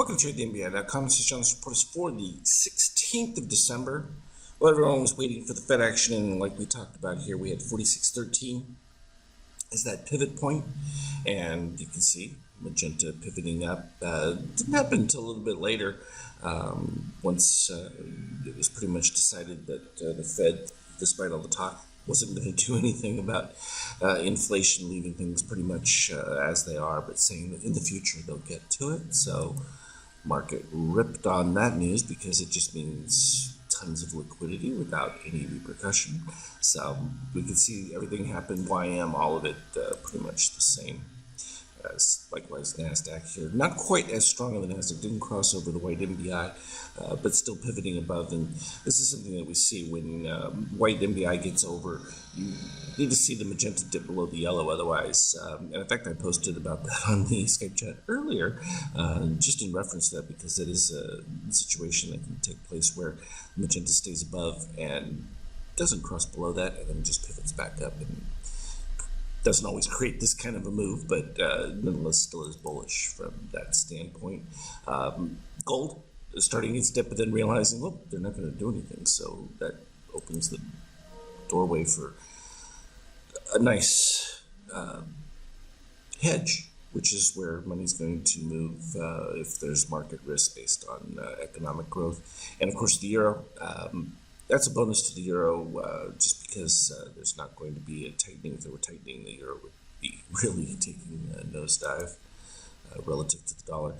Welcome to the NBA.com. This is John. This report is for the 16th of December. Well, everyone was waiting for the Fed action, and like we talked about here, we had 46.13 as that pivot point, and you can see magenta pivoting up. Didn't happen until a little bit later, once it was pretty much decided that the Fed, despite all the talk, wasn't going to do anything about inflation, leaving things pretty much as they are, but saying that in the future they'll get to it. So market ripped on that news because it just means tons of liquidity without any repercussion. So we could see everything happen, YM, all of it pretty much the same. Likewise, NASDAQ here, not quite as strong on the NASDAQ, didn't cross over the white MBI, but still pivoting above. And this is something that we see when white MBI gets over. You need to see the magenta dip below the yellow, otherwise. And in fact, I posted about that on the Skype chat earlier, just in reference to that, because it is a situation that can take place where magenta stays above and doesn't cross below that, and then just pivots back up and doesn't always create this kind of a move, but nonetheless still is bullish from that standpoint. Gold is starting its dip, but then realizing, well, they're not going to do anything, so that opens the doorway for a nice hedge, which is where money's going to move if there's market risk based on economic growth. And of course, the euro. That's a bonus to the euro, just because there's not going to be a tightening. If there were tightening, the euro would be really taking a nosedive relative to the dollar.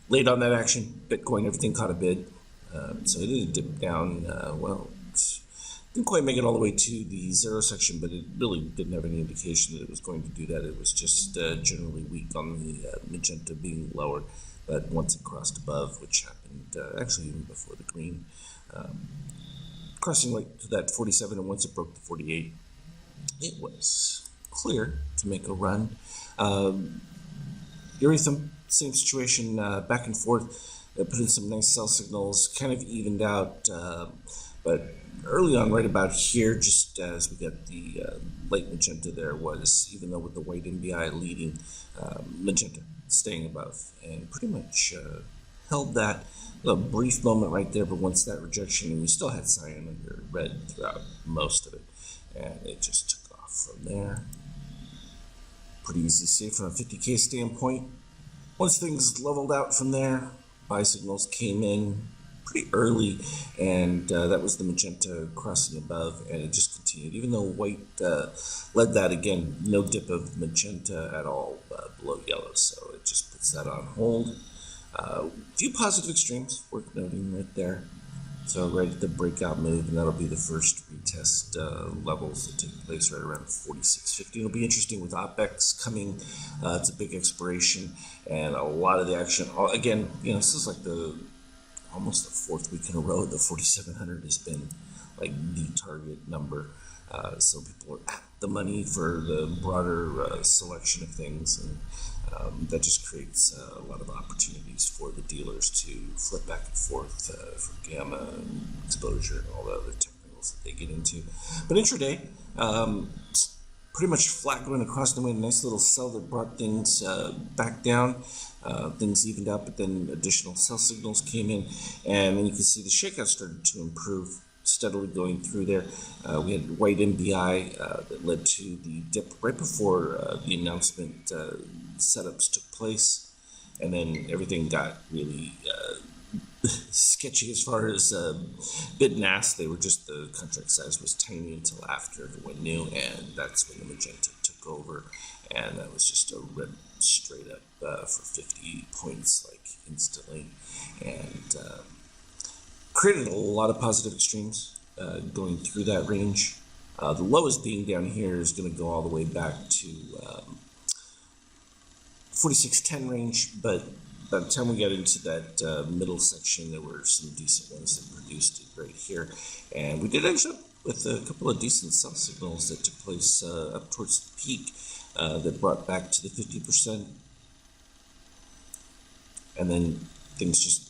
Late on that action, Bitcoin, everything caught a bid. So it did dip down, didn't quite make it all the way to the zero section, but it really didn't have any indication that it was going to do that. It was just generally weak on the magenta being lower. But once it crossed above, which happened actually even before the green, crossing like to that 47, and once it broke the 48, it was clear to make a run. Ethereum, same situation, back and forth. Put in some nice sell signals, kind of evened out, but early on, right about here, just as we got the late magenta, there was, even though with the white MBI leading, magenta staying above, and pretty much held that a brief moment right there, but once that rejection, and we still had cyan under red throughout most of it, and it just took off from there. Pretty easy to see from a 50K standpoint. Once things leveled out from there, buy signals came in pretty early, and that was the magenta crossing above, and it just continued. Even though white led that, again, no dip of magenta at all below yellow, so it just puts that on hold. Few positive extremes worth noting right there. So right at the breakout move, and that'll be the first retest levels that take place right around 46.50. It'll be interesting with OPEX coming. It's a big expiration, and a lot of the action. Again, this is like almost the fourth week in a row. The 4,700 has been like the target number. So people are at the money for the broader selection of things, and that just creates a lot of opportunities for the dealers to flip back and forth for gamma and exposure and all the other technicals that they get into. But intraday, pretty much flat going across the way, a nice little sell that brought things back down. Things evened up, but then additional sell signals came in, and then you can see the shakeout started to improve, steadily going through there. We had white MBI that led to the dip right before the announcement setups took place, and then everything got really sketchy as far as bid and ask. They were just, the contract size was tiny until after everyone knew, and that's when the magenta took over, and that was just a rip straight up for 50 points like instantly, and created a lot of positive extremes going through that range. The lowest being down here is going to go all the way back to 46.10 range, but by the time we got into that middle section, there were some decent ones that produced it right here, and we did end up with a couple of decent sell signals that took place up towards the peak that brought back to the 50%, and then things just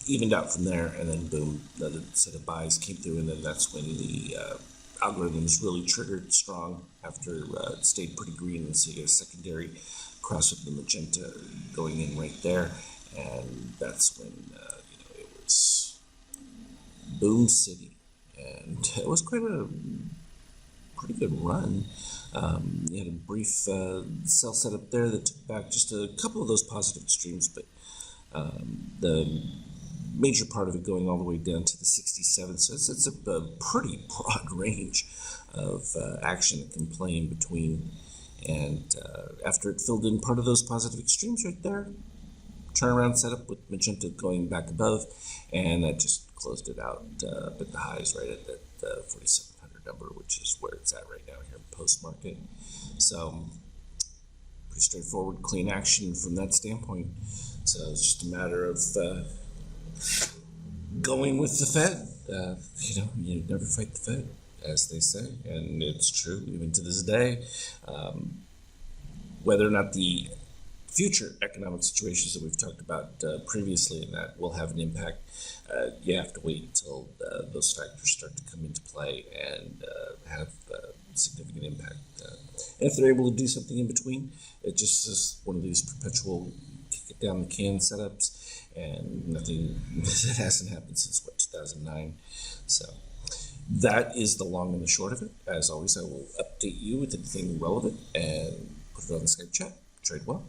evened out from there, and then boom, another set of buys came through, and then that's when the algorithms really triggered strong after it stayed pretty green, and so you get a secondary cross of the magenta going in right there, and that's when it was Boom City, and it was quite a pretty good run. You had a brief sell setup there that took back just a couple of those positive extremes, but the major part of it going all the way down to the 67. So it's a pretty broad range of action that can play in between. And after it filled in part of those positive extremes right there, turnaround setup with magenta going back above, and that just closed it out at the highs right at that 4,700 number, which is where it's at right now here in post market. So pretty straightforward, clean action from that standpoint. So it's just a matter of going with the Fed. You never fight the Fed, as they say, and it's true even to this day. Whether or not the future economic situations that we've talked about previously and that will have an impact, you have to wait until those factors start to come into play and have significant impact. And if they're able to do something in between, it just is one of these perpetual kick it down the can setups, and nothing that hasn't happened since 2009. So that is the long and the short of it. As always, I will update you with anything relevant and put it on the Skype chat. Trade well.